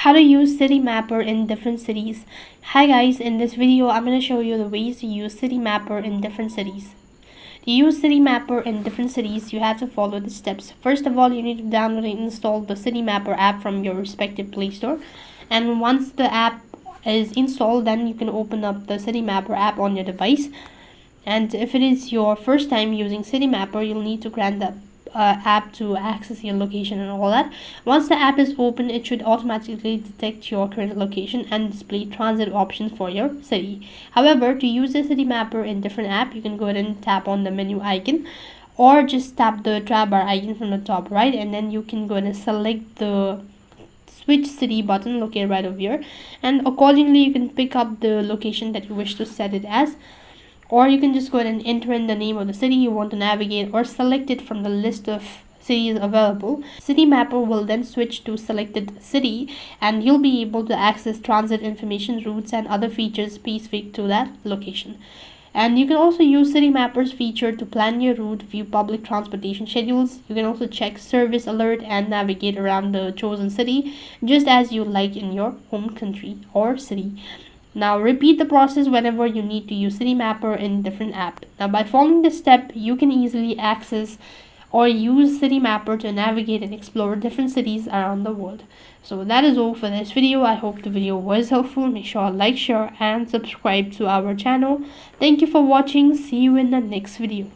how to use Citymapper in different cities. Hi guys, in this video I'm going to show you the ways to use Citymapper in different cities. To use Citymapper in different cities, you have to follow the steps. First of all, you need to download and install the Citymapper app from your respective Play Store. And once the app is installed, then you can open up the Citymapper app on your device. And if it is your first time using Citymapper, you'll need to grant the app to access your location and all that. Once the app is open, it should automatically detect your current location and display transit options for your city. However, to use the Citymapper in different app, you can go ahead and tap on the menu icon, or just tap the tab bar icon from the top right, and then you can go ahead and select the switch city button located right over here, and accordingly you can pick up the location that you wish to set it as, or you can just go ahead and enter in the name of the city you want to navigate, or select it from the list of cities available. Citymapper will then switch to selected city, and you'll be able to access transit information, routes, and other features specific to that location. And you can also use Citymapper's feature to plan your route, view public transportation schedules. You can also check service alert and navigate around the chosen city just as you like in your home country or city. Now repeat the process whenever you need to use Citymapper in different app. Now by following this step, you can easily access or use Citymapper to navigate and explore different cities around the world. So that is all for this video. I hope the video was helpful. Make sure to like, share, and subscribe to our channel. Thank you for watching. See you in the next video.